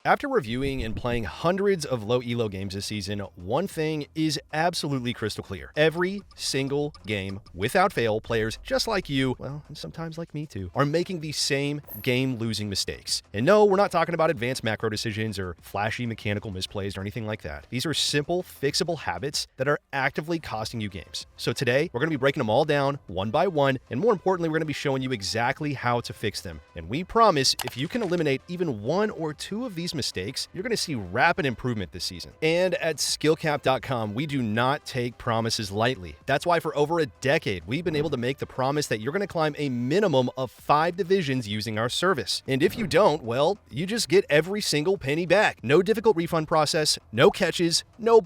After reviewing and playing hundreds of low elo games this season, one thing is absolutely crystal clear. Every single game, without fail, players just like you, well, and sometimes like me too, are making the same game-losing mistakes. And no, we're not talking about advanced macro decisions or flashy mechanical misplays or anything like that. These are simple, fixable habits that are actively costing you games. So today, we're going to be breaking them all down, one by one, and more importantly, we're going to be showing you exactly how to fix them. And we promise, if you can eliminate even one or two of these mistakes, you're going to see rapid improvement this season. And at skillcap.com, we do not take promises lightly. That's why for over a decade, we've been able to make the promise that you're going to climb a minimum of 5 divisions using our service. And if you don't, well, you just get every single penny back. No difficult refund process, no catches, no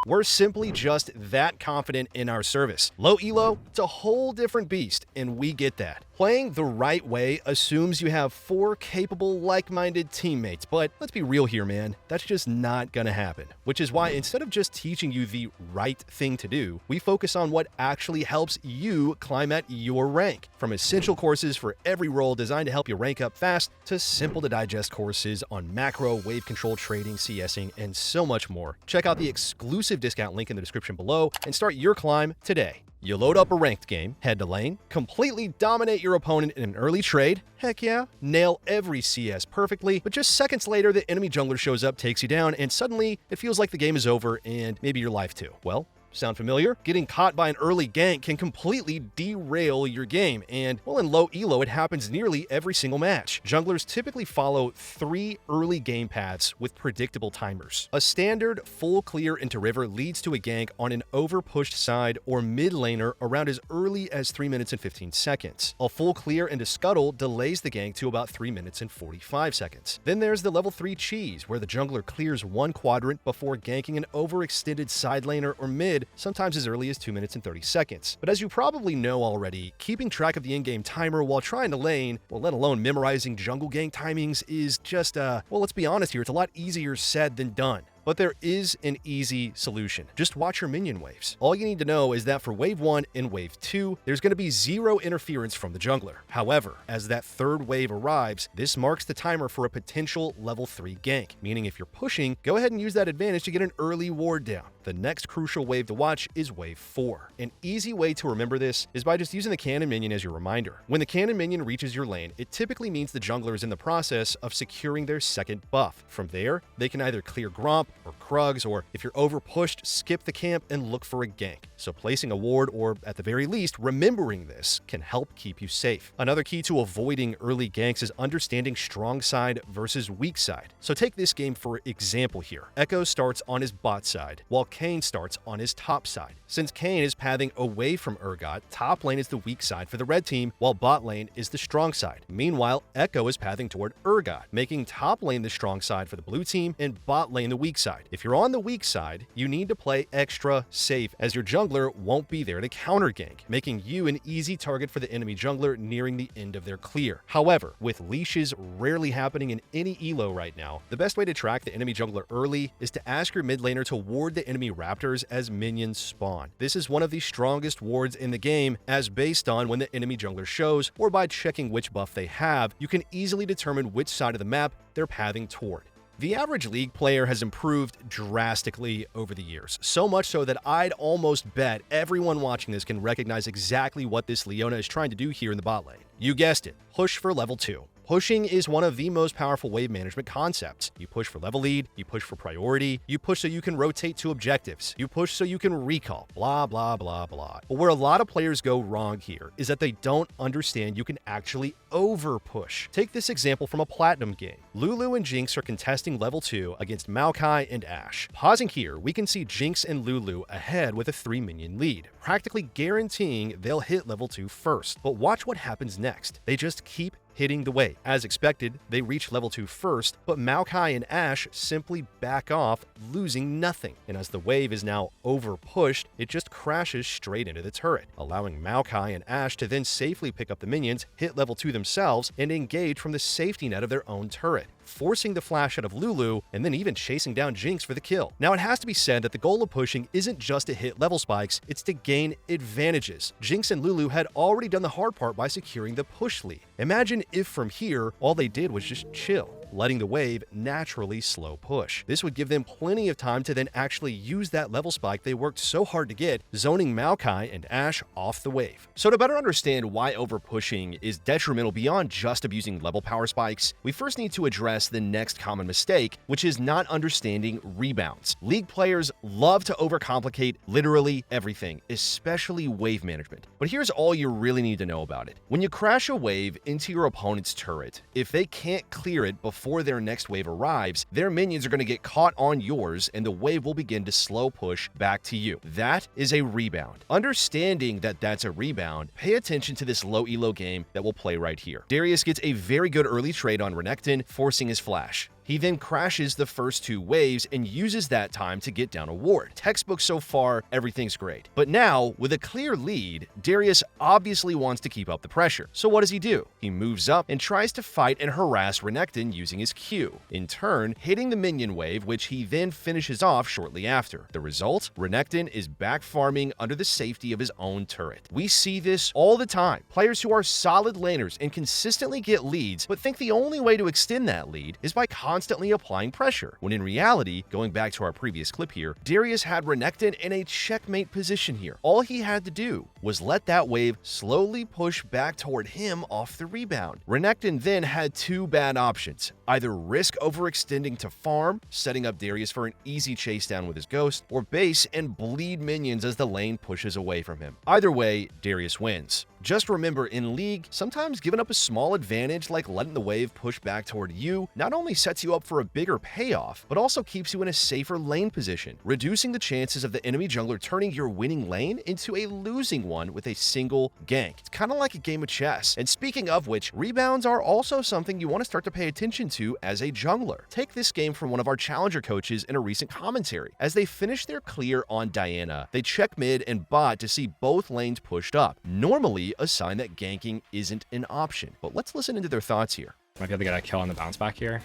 we're simply just that confident in our service. Low elo, it's a whole different beast, and we get that. Playing the right way assumes you have 4 capable, like-minded teammates, but let's be real here, man. That's just not gonna happen. Which is why instead of just teaching you the right thing to do, we focus on what actually helps you climb at your rank. From essential courses for every role designed to help you rank up fast, to simple-to-digest courses on macro, wave control, trading, CSing, and so much more. Check out the exclusive discount link in the description below and start your climb today. You load up a ranked game, head to lane, completely dominate your opponent in an early trade, heck yeah, nail every CS perfectly, but just seconds later the enemy jungler shows up, takes you down, and suddenly it feels like the game is over and maybe your life too. Well, sound familiar? Getting caught by an early gank can completely derail your game, and well, in low elo, it happens nearly every single match. Junglers typically follow 3 early game paths with predictable timers. A standard full clear into river leads to a gank on an over-pushed side or mid laner around as early as 3 minutes and 15 seconds. A full clear into scuttle delays the gank to about 3 minutes and 45 seconds. Then there's the level 3 cheese, where the jungler clears one quadrant before ganking an overextended side laner or mid, sometimes as early as 2 minutes and 30 seconds. But as you probably know already, keeping track of the in-game timer while trying to lane, well, let alone memorizing jungle gank timings, is just, well, let's be honest here, it's a lot easier said than done. But there is an easy solution. Just watch your minion waves. All you need to know is that for wave 1 and wave 2, there's going to be 0 interference from the jungler. However, as that third wave arrives, this marks the timer for a potential level 3 gank, meaning if you're pushing, go ahead and use that advantage to get an early ward down. The next crucial wave to watch is wave 4. An easy way to remember this is by just using the cannon minion as your reminder. When the cannon minion reaches your lane, it typically means the jungler is in the process of securing their second buff. From there, they can either clear Gromp or Krugs, or if you're over pushed, skip the camp and look for a gank. So placing a ward, or at the very least, remembering this, can help keep you safe. Another key to avoiding early ganks is understanding strong side versus weak side. So take this game for example here. Echo starts on his bot side, while Kayn starts on his top side. Since Kayn is pathing away from Urgot, top lane is the weak side for the red team, while bot lane is the strong side. Meanwhile, Echo is pathing toward Urgot, making top lane the strong side for the blue team and bot lane the weak side. If you're on the weak side, you need to play extra safe, as your jungler won't be there to counter gank, making you an easy target for the enemy jungler nearing the end of their clear. However, with leashes rarely happening in any elo right now, the best way to track the enemy jungler early is to ask your mid laner to ward the enemy raptors as minions spawn. This is one of the strongest wards in the game, as based on when the enemy jungler shows, or by checking which buff they have, you can easily determine which side of the map they're pathing toward. The average League player has improved drastically over the years, so much so that I'd almost bet everyone watching this can recognize exactly what this Leona is trying to do here in the bot lane. You guessed it, push for level 2. Pushing is one of the most powerful wave management concepts. You push for level lead, you push for priority, you push so you can rotate to objectives, you push so you can recall, blah, blah, blah, blah. But where a lot of players go wrong here is that they don't understand you can actually over-push. Take this example from a Platinum game. Lulu and Jinx are contesting level 2 against Maokai and Ashe. Pausing here, we can see Jinx and Lulu ahead with a 3-minion lead, practically guaranteeing they'll hit level 2 first. But watch what happens next. They just keep hitting the wave. As expected, they reach level 2 first, but Maokai and Ashe simply back off, losing nothing. And as the wave is now over-pushed, it just crashes straight into the turret, allowing Maokai and Ashe to then safely pick up the minions, hit level 2 themselves, and engage from the safety net of their own turret, forcing the flash out of Lulu, and then even chasing down Jinx for the kill. Now, it has to be said that the goal of pushing isn't just to hit level spikes, it's to gain advantages. Jinx and Lulu had already done the hard part by securing the push lead. Imagine if from here, all they did was just chill. letting the wave naturally slow push. This would give them plenty of time to then actually use that level spike they worked so hard to get, zoning Maokai and Ashe off the wave. So to better understand why overpushing is detrimental beyond just abusing level power spikes, we first need to address the next common mistake, which is not understanding rebounds. League players love to overcomplicate literally everything, especially wave management. But here's all you really need to know about it. When you crash a wave into your opponent's turret, if they can't clear it before their next wave arrives, their minions are going to get caught on yours and the wave will begin to slow push back to you. That is a rebound. Understanding that that's a rebound, pay attention to this low elo game that we'll play right here. Darius gets a very good early trade on Renekton, forcing his flash. He then crashes the first two waves and uses that time to get down a ward. Textbook so far, everything's great. But now, with a clear lead, Darius obviously wants to keep up the pressure. So what does he do? He moves up and tries to fight and harass Renekton using his Q, in turn hitting the minion wave, which he then finishes off shortly after. The result? Renekton is back farming under the safety of his own turret. We see this all the time. Players who are solid laners and consistently get leads, but think the only way to extend that lead is by constantly applying pressure, when in reality, going back to our previous clip here, Darius had Renekton in a checkmate position here. All he had to do was let that wave slowly push back toward him off the rebound. Renekton then had two bad options: either risk overextending to farm, setting up Darius for an easy chase down with his ghost, or base and bleed minions as the lane pushes away from him. Either way, Darius wins. Just remember, in League, sometimes giving up a small advantage like letting the wave push back toward you not only sets you up for a bigger payoff, but also keeps you in a safer lane position, reducing the chances of the enemy jungler turning your winning lane into a losing one with a single gank. It's kind of like a game of chess. And speaking of which, rebounds are also something you want to start to pay attention to as a jungler. Take this game from one of our challenger coaches in a recent commentary. As they finish their clear on Diana, they check mid and bot to see both lanes pushed up. Normally, a sign that ganking isn't an option. But let's listen into their thoughts here. Might be able to get a kill on the bounce back here.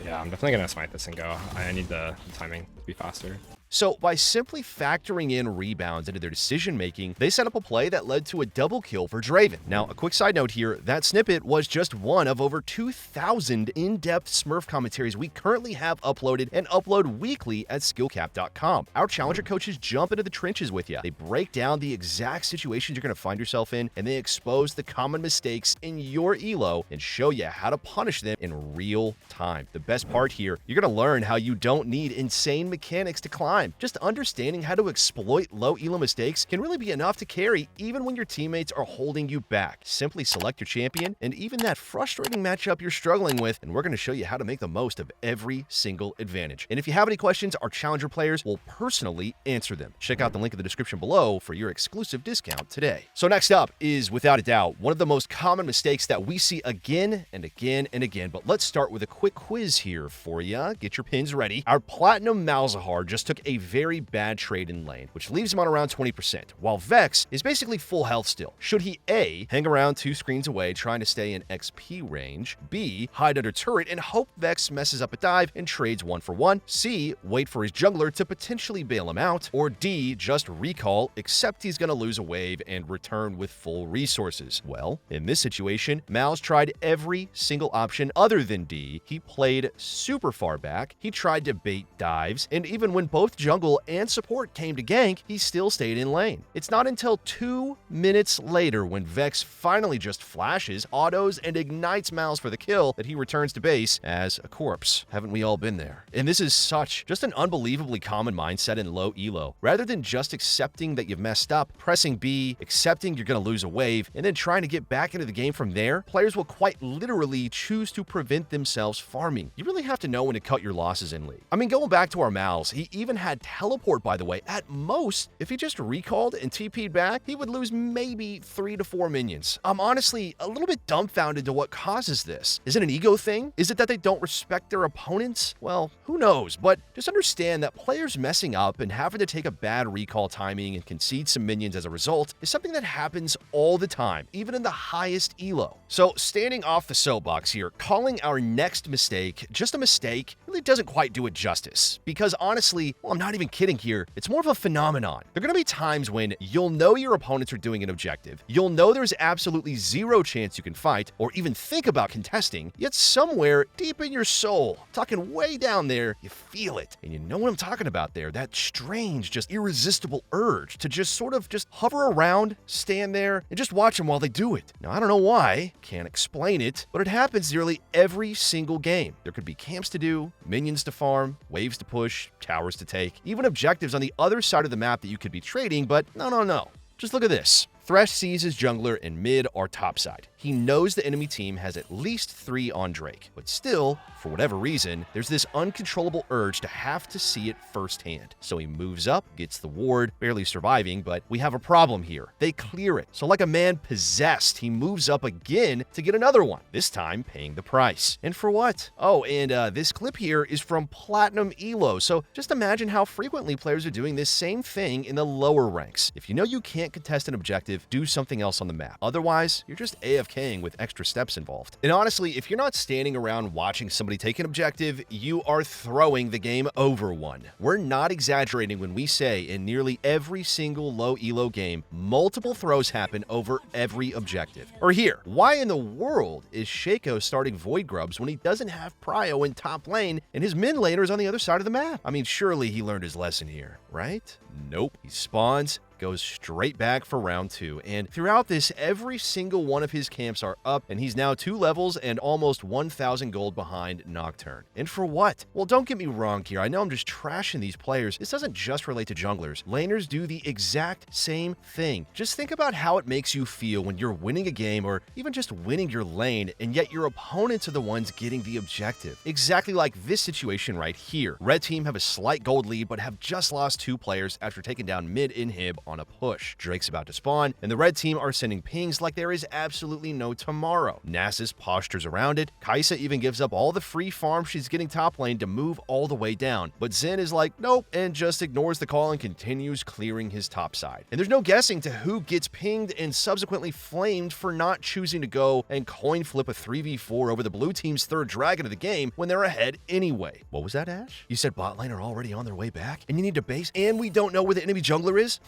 Yeah, I'm definitely going to smite this and go. I need the timing to be faster. So by simply factoring in rebounds into their decision-making, they set up a play that led to a double kill for Draven. Now, a quick side note here, that snippet was just one of over 2,000 in-depth Smurf commentaries we currently have uploaded and upload weekly at skillcap.com. Our challenger coaches jump into the trenches with you. They break down the exact situations you're going to find yourself in, and they expose the common mistakes in your elo and show you how to punish them in real time. The best part here, you're going to learn how you don't need insane mechanics to climb. Just understanding how to exploit low elo mistakes can really be enough to carry even when your teammates are holding you back. Simply select your champion and even that frustrating matchup you're struggling with, and we're going to show you how to make the most of every single advantage. And if you have any questions, our challenger players will personally answer them. Check out the link in the description below for your exclusive discount today. So next up is, without a doubt, one of the most common mistakes that we see again and again and again. But let's start with a quick quiz here for you. Get your pins ready. Our Platinum Malzahar just took a very bad trade in lane, which leaves him on around 20%, while Vex is basically full health still. Should he A, hang around 2 screens away trying to stay in XP range, B, hide under turret and hope Vex messes up a dive and trades 1 for 1, C, wait for his jungler to potentially bail him out, or D, just recall, except he's gonna lose a wave and return with full resources? Well, in this situation, Malz tried every single option other than D. He played super far back, he tried to bait dives, and even when both jungle and support came to gank, he still stayed in lane. It's not until 2 minutes later when Vex finally just flashes, autos, and ignites Malz for the kill that he returns to base as a corpse. Haven't we all been there? And this is just an unbelievably common mindset in low elo. Rather than just accepting that you've messed up, pressing B, accepting you're gonna lose a wave, and then trying to get back into the game from there, players will quite literally choose to prevent themselves farming. You really have to know when to cut your losses in League. I mean, going back to our Malz, he even had teleport, by the way. At most, if he just recalled and TP'd back, he would lose maybe 3 to 4 minions. I'm honestly a little bit dumbfounded to what causes this. Is it an ego thing? Is it that they don't respect their opponents? Well, who knows, but just understand that players messing up and having to take a bad recall timing and concede some minions as a result is something that happens all the time, even in the highest elo. So standing off the soapbox here, calling our next mistake just a mistake really doesn't quite do it justice, because honestly, well, I'm not even kidding here. It's more of a phenomenon. There are going to be times when you'll know your opponents are doing an objective, you'll know there's absolutely zero chance you can fight or even think about contesting, yet somewhere deep in your soul, talking way down there, you feel it. And you know what I'm talking about there, that strange, just irresistible urge to just sort of just hover around, stand there, and just watch them while they do it. Now, I don't know why, can't explain it, but it happens nearly every single game. There could be camps to do, minions to farm, waves to push, towers to take, even objectives on the other side of the map that you could be trading, but no. Just look at this. Thresh sees his jungler and mid are topside. He knows the enemy team has at least 3 on Drake, but still, for whatever reason, there's this uncontrollable urge to have to see it firsthand. So he moves up, gets the ward, barely surviving, but we have a problem here. They clear it. So like a man possessed, he moves up again to get another one, this time paying the price. And for what? Oh, and this clip here is from Platinum Elo, so just imagine how frequently players are doing this same thing in the lower ranks. If you know you can't contest an objective, do something else on the map. Otherwise, you're just AFKing with extra steps involved. And honestly, if you're not standing around watching somebody take an objective, you are throwing the game over one. We're not exaggerating when we say in nearly every single low elo game, multiple throws happen over every objective. Or here, why in the world is Shaco starting Void Grubs when he doesn't have Prio in top lane and his mid laner is on the other side of the map? I mean, surely he learned his lesson here, right? Nope. He spawns, goes straight back for round 2, and throughout this, every single one of his camps are up, and he's now 2 levels and almost 1,000 gold behind Nocturne. And for what? Well, don't get me wrong here, I know I'm just trashing these players. This doesn't just relate to junglers. Laners do the exact same thing. Just think about how it makes you feel when you're winning a game or even just winning your lane, and yet your opponents are the ones getting the objective. Exactly like this situation right here. Red team have a slight gold lead, but have just lost 2 players after taking down mid inhib on a push. Drake's about to spawn, and the red team are sending pings like there is absolutely no tomorrow. Nasus postures around it. Kai'Sa even gives up all the free farm she's getting top lane to move all the way down, but Zen is like, nope, and just ignores the call and continues clearing his top side. And there's no guessing to who gets pinged and subsequently flamed for not choosing to go and coin flip a 3v4 over the blue team's 3rd dragon of the game when they're ahead anyway. What was that, Ash? You said bot lane are already on their way back, and you need to base, and we don't know where the enemy jungler is?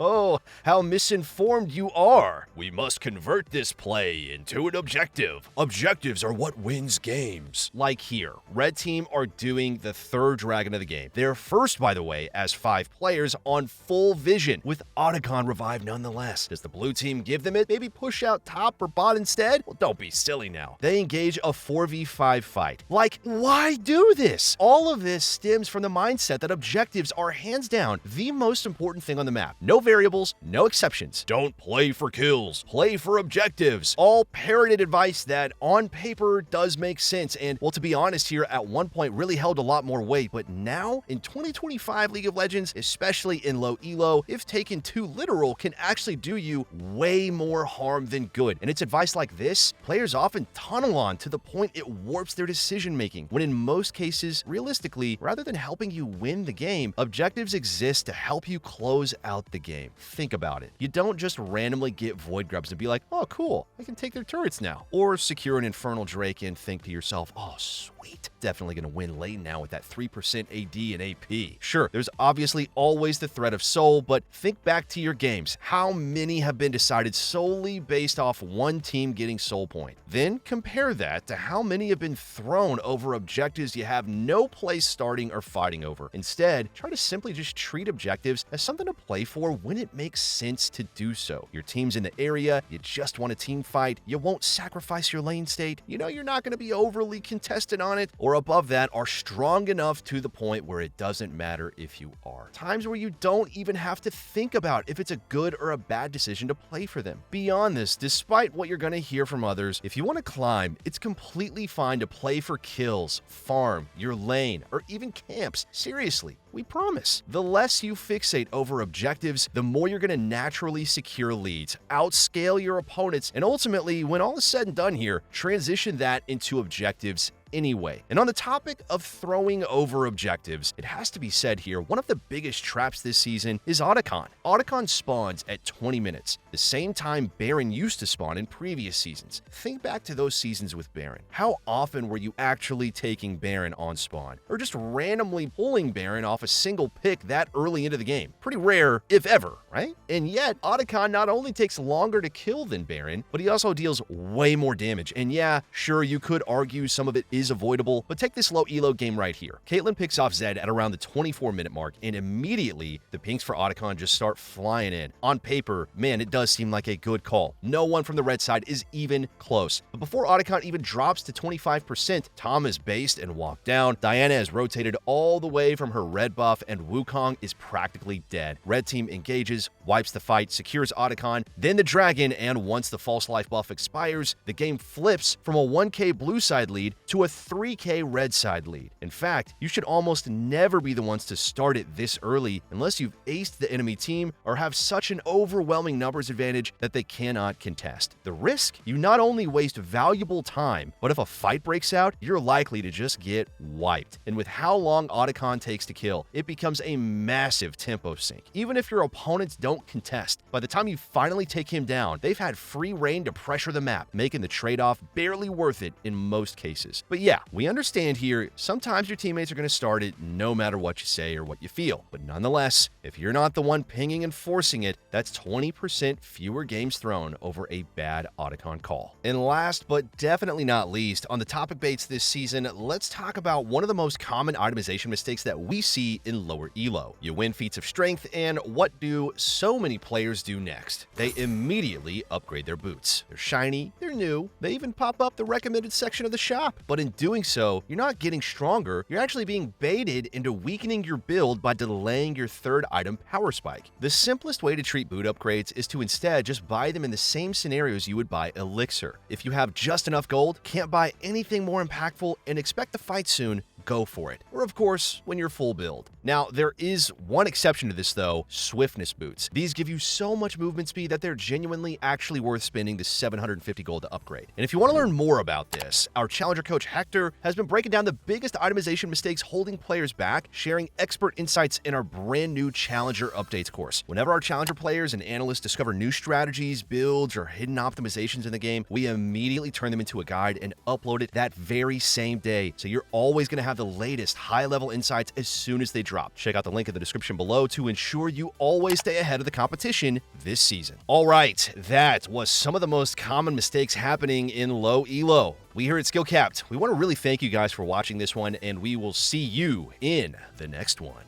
Oh, how misinformed you are. We must convert this play into an objective. Objectives are what wins games. Like here, red team are doing the 3rd dragon of the game. They're first, by the way, as 5 players on full vision, with Otacon revived nonetheless. Does the blue team give them it? Maybe push out top or bot instead? Well, don't be silly now. They engage a 4v5 fight. Like, why do this? All of this stems from the mindset that objectives are hands down the most important thing on the map. No variables, no exceptions. Don't play for kills, play for objectives. All parroted advice that on paper does make sense, and well, to be honest here, at one point really held a lot more weight, but now in 2025 League of Legends, especially in low elo, if taken too literal, can actually do you way more harm than good. And it's advice like this players often tunnel on to the point it warps their decision making, when in most cases, realistically, rather than helping you win the game, objectives exist to help you close out the game. Think about it. You don't just randomly get Void Grubs and be like, oh cool, I can take their turrets now. Or secure an Infernal Drake and think to yourself, oh sweet, definitely gonna win lane now with that 3% AD and AP. Sure, there's obviously always the threat of soul, but think back to your games. How many have been decided solely based off one team getting soul point? Then compare that to how many have been thrown over objectives you have no place starting or fighting over. Instead, try to simply just treat objectives as something to play for when it makes sense to do so. Your team's in the area, you just want a team fight, you won't sacrifice your lane state, you know you're not going to be overly contested on it, or above that are strong enough to the point where it doesn't matter if you are. Times where you don't even have to think about if it's a good or a bad decision to play for them. Beyond this, despite what you're going to hear from others, if you want to climb, it's completely fine to play for kills, farm, your lane, or even camps. Seriously, we promise. The less you fixate over objectives, the more you're going to naturally secure leads, outscale your opponents, and ultimately, when all is said and done here, transition that into objectives anyway. And on the topic of throwing over objectives, it has to be said here, one of the biggest traps this season is Otacon. Otacon spawns at 20 minutes, the same time Baron used to spawn in previous seasons. Think back to those seasons with Baron. How often were you actually taking Baron on spawn, or just randomly pulling Baron off a single pick that early into the game? Pretty rare, if ever, right? And yet, Otacon not only takes longer to kill than Baron, but he also deals way more damage. And yeah, sure, you could argue some of it is avoidable, but take this low elo game right here. Caitlyn picks off Zed at around the 24-minute mark, and immediately the pinks for Otacon just start flying in. On paper, man, it does seem like a good call. No one from the red side is even close. But before Otacon even drops to 25%, Tom is based and walked down. Diana has rotated all the way from her red buff, and Wukong is practically dead. Red team engages, wipes the fight, secures Otacon, then the dragon, and once the false life buff expires, the game flips from a 1k blue side lead to a 3k red side lead. In fact, you should almost never be the ones to start it this early unless you've aced the enemy team or have such an overwhelming numbers advantage that they cannot contest. The risk? You not only waste valuable time, but if a fight breaks out, you're likely to just get wiped. And with how long Otacon takes to kill, it becomes a massive tempo sink. Even if your opponents don't contest, by the time you finally take him down, they've had free reign to pressure the map, making the trade-off barely worth it in most cases. But yeah, we understand here, sometimes your teammates are going to start it no matter what you say or what you feel. But nonetheless, if you're not the one pinging and forcing it, that's 20% fewer games thrown over a bad Otacon call. And last but definitely not least, on the topic baits this season, let's talk about one of the most common itemization mistakes that we see in lower elo. You win feats of strength, and what do so many players do next? They immediately upgrade their boots. They're shiny, they're new, they even pop up the recommended section of the shop. But in doing so, you're not getting stronger, you're actually being baited into weakening your build by delaying your third item power spike. The simplest way to treat boot upgrades is to instead just buy them in the same scenarios you would buy Elixir. If you have just enough gold, can't buy anything more impactful, and expect to fight soon, go for it. Or of course, when you're full build. Now, there is one exception to this though, swiftness boots. These give you so much movement speed that they're genuinely actually worth spending the 750 gold to upgrade. And if you want to learn more about this, our challenger coach Hector has been breaking down the biggest itemization mistakes holding players back, sharing expert insights in our brand new challenger updates course. Whenever our challenger players and analysts discover new strategies, builds, or hidden optimizations in the game, we immediately turn them into a guide and upload it that very same day. So you're always going to have the latest high-level insights as soon as they drop. Check out the link in the description below to ensure you always stay ahead of the competition this season. All right, that was some of the most common mistakes happening in low elo. We here at Skill Capped, we want to really thank you guys for watching this one, and we will see you in the next one.